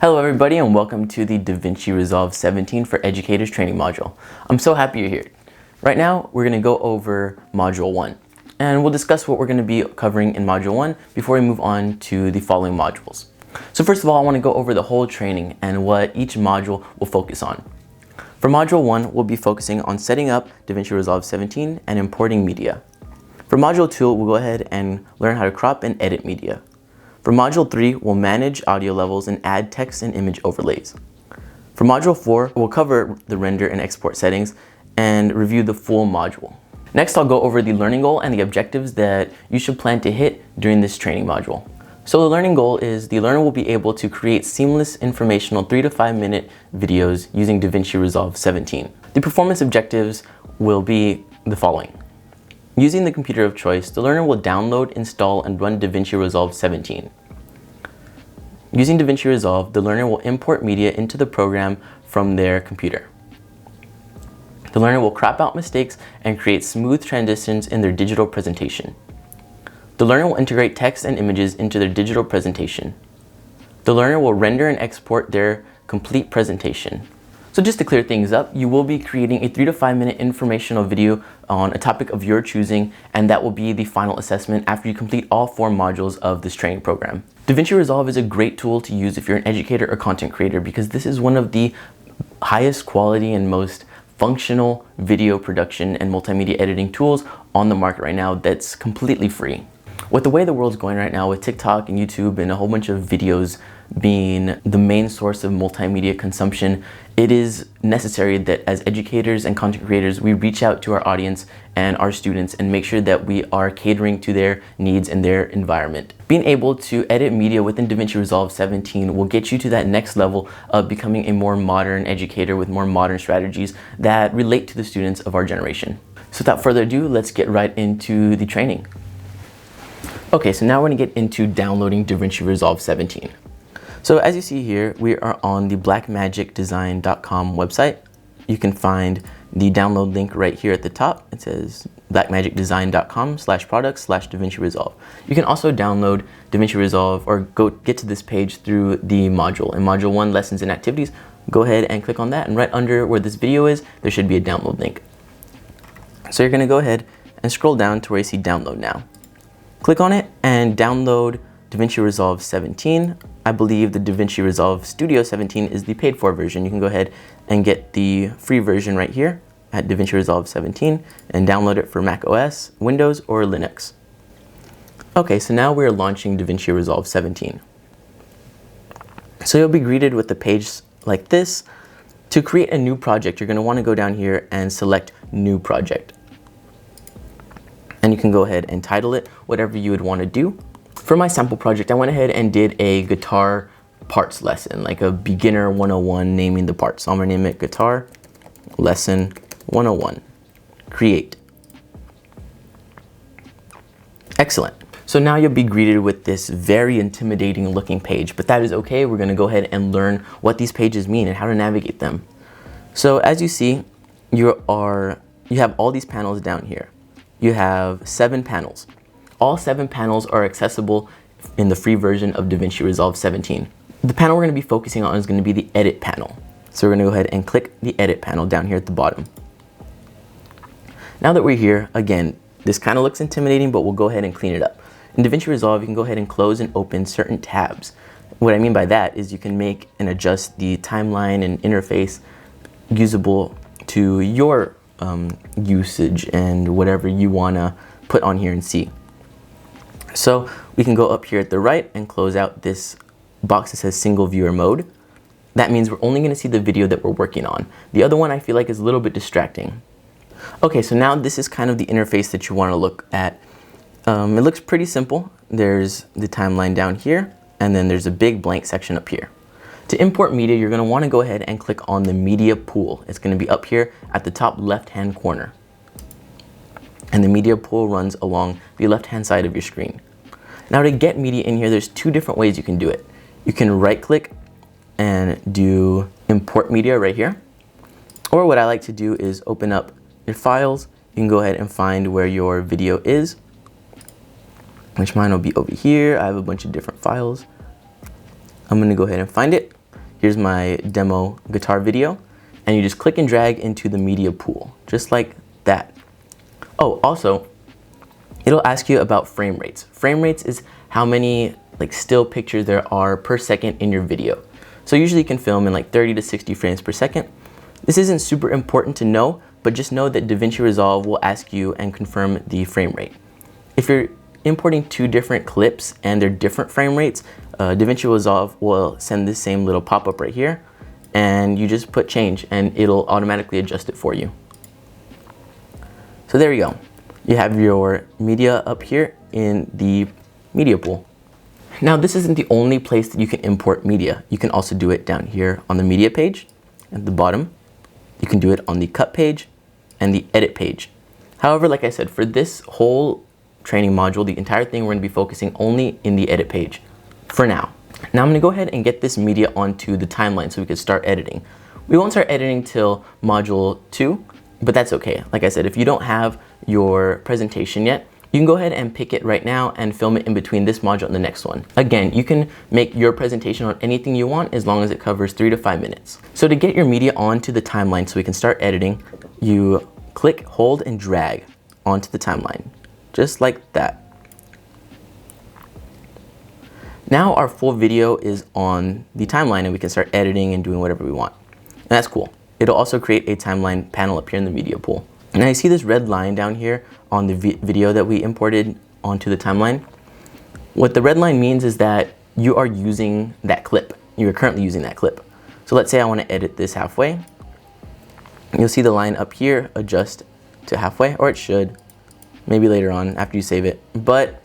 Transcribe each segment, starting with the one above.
Hello everybody and welcome to the DaVinci Resolve 17 for Educators training module. I'm so happy you're here. Right now we're going to go over Module 1 and we'll discuss what we're going to be covering in Module 1 before we move on to the following modules. So first of all, I want to go over the whole training and what each module will focus on. For Module 1, we'll be focusing on setting up DaVinci Resolve 17 and importing media. For Module 2, we'll go ahead and learn how to crop and edit media. For Module 3, we'll manage audio levels and add text and image overlays. For Module 4, we'll cover the render and export settings and review the full module. Next, I'll go over the learning goal and the objectives that you should plan to hit during this training module. So the learning goal is the learner will be able to create seamless informational 3 to 5 minute videos using DaVinci Resolve 17. The performance objectives will be the following. Using the computer of choice, the learner will download, install, and run DaVinci Resolve 17. Using DaVinci Resolve, the learner will import media into the program from their computer. The learner will crop out mistakes and create smooth transitions in their digital presentation. The learner will integrate text and images into their digital presentation. The learner will render and export their complete presentation. So just to clear things up, you will be creating a 3 to 5 minute informational video on a topic of your choosing, and that will be the final assessment after you complete all 4 modules of this training program. DaVinci Resolve is a great tool to use if you're an educator or content creator because this is one of the highest quality and most functional video production and multimedia editing tools on the market right now that's completely free. With the way the world's going right now with TikTok and YouTube and a whole bunch of videos being the main source of multimedia consumption, it is necessary that as educators and content creators, we reach out to our audience and our students and make sure that we are catering to their needs and their environment. Being able to edit media within DaVinci Resolve 17 will get you to that next level of becoming a more modern educator with more modern strategies that relate to the students of our generation. So without further ado, let's get right into the training. Okay, so now we're going to get into downloading DaVinci Resolve 17. So as you see here, we are on the blackmagicdesign.com website. You can find the download link right here at the top. It says blackmagicdesign.com/products/DaVinci Resolve. You can also download DaVinci Resolve or go get to this page through the module. In Module 1, Lessons and Activities, go ahead and click on that. And right under where this video is, there should be a download link. So you're going to go ahead and scroll down to where you see Download Now. Click on it and download DaVinci Resolve 17. I believe the DaVinci Resolve Studio 17 is the paid for version. You can go ahead and get the free version right here at DaVinci Resolve 17 and download it for Mac OS, Windows, or Linux. Okay, so now we're launching DaVinci Resolve 17. So you'll be greeted with a page like this. To create a new project, you're going to want to go down here and select New Project. And you can go ahead and title it whatever you would want to do. For my sample project, I went ahead and did a guitar parts lesson, like a beginner 101 naming the parts. So I'm going to name it Guitar Lesson 101. Create. Excellent. So now you'll be greeted with this very intimidating looking page, but that is okay. We're going to go ahead and learn what these pages mean and how to navigate them. So as you see, you have all these panels down here. You have 7 panels. All 7 panels are accessible in the free version of DaVinci Resolve 17. The panel we're going to be focusing on is going to be the Edit panel. So we're going to go ahead and click the Edit panel down here at the bottom. Now that we're here, again, this kind of looks intimidating, but we'll go ahead and clean it up. In DaVinci Resolve, you can go ahead and close and open certain tabs. What I mean by that is you can make and adjust the timeline and interface usable to your usage and whatever you want to put on here and see. So we can go up here at the right and close out this box that says single viewer mode. That means we're only going to see the video that we're working on. The other one I feel like is a little bit distracting. Okay, so now this is kind of the interface that you want to look at. It looks pretty simple. There's the timeline down here, and then there's a big blank section up here. To import media, you're going to want to go ahead and click on the media pool. It's going to be up here at the top left-hand corner. And the media pool runs along the left-hand side of your screen. Now to get media in here, there's 2 different ways you can do it. You can right-click and do Import Media right here. Or what I like to do is open up your files. You can go ahead and find where your video is, which mine will be over here. I have a bunch of different files. I'm going to go ahead and find it. here's my demo guitar video, and you just click and drag into the media pool, just like that. Oh, also, it'll ask you about frame rates. Frame rates is how many still pictures there are per second in your video. So usually you can film in 30 to 60 frames per second. This isn't super important to know, but just know that DaVinci Resolve will ask you and confirm the frame rate. If you're importing two different clips and they're different frame rates, DaVinci Resolve will send this same little pop-up right here, and you just put change and it'll automatically adjust it for you. So there you go. You have your media up here in the media pool. Now this isn't the only place that you can import media. You can also do it down here on the media page at the bottom. You can do it on the cut page and the edit page. However, like I said, for this whole training module, the entire thing, we're going to be focusing only in the edit page for now. Now I'm going to go ahead and get this media onto the timeline so we can start editing. We won't start editing till module 2, but that's okay. Like I said, if you don't have your presentation yet, you can go ahead and pick it right now and film it in between this module and the next one. Again, you can make your presentation on anything you want as long as it covers 3 to 5 minutes. So to get your media onto the timeline so we can start editing, you click, hold, and drag onto the timeline, just like that. Now our full video is on the timeline and we can start editing and doing whatever we want. And that's cool. It'll also create a timeline panel up here in the media pool. Now you see this red line down here on the video that we imported onto the timeline. What the red line means is that you are using that clip. You are currently using that clip. So let's say I want to edit this halfway. You'll see the line up here adjust to halfway, or it should, maybe later on after you save it. But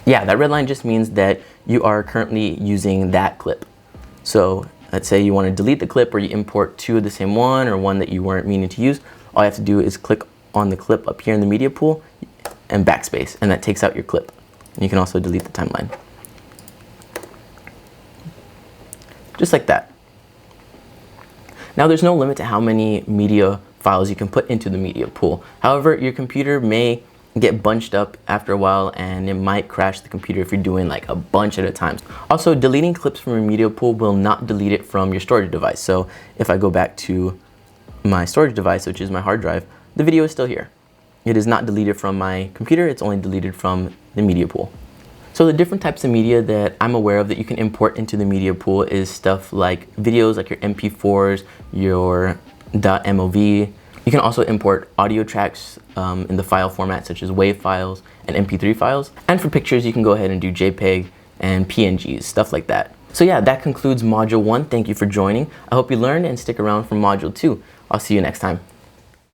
yeah, that red line just means that you are currently using that clip. So let's say you want to delete the clip or you import two of the same one or one that you weren't meaning to use. All you have to do is click on the clip up here in the media pool and backspace, and that takes out your clip. And you can also delete the timeline. Just like that. Now there's no limit to how many media files you can put into the media pool. However, your computer may get bunched up after a while and it might crash the computer if you're doing a bunch at a time. Also, deleting clips from your media pool will not delete it from your storage device. So if I go back to my storage device, which is my hard drive, the video is still here. It is not deleted from my computer, it's only deleted from the media pool. So the different types of media that I'm aware of that you can import into the media pool is stuff like videos, like your MP4s, your .mov. You can also import audio tracks in the file format such as WAV files and MP3 files. And for pictures, you can go ahead and do JPEG and PNGs, stuff like that. So yeah, that concludes Module 1. Thank you for joining. I hope you learned and stick around for Module 2. I'll see you next time.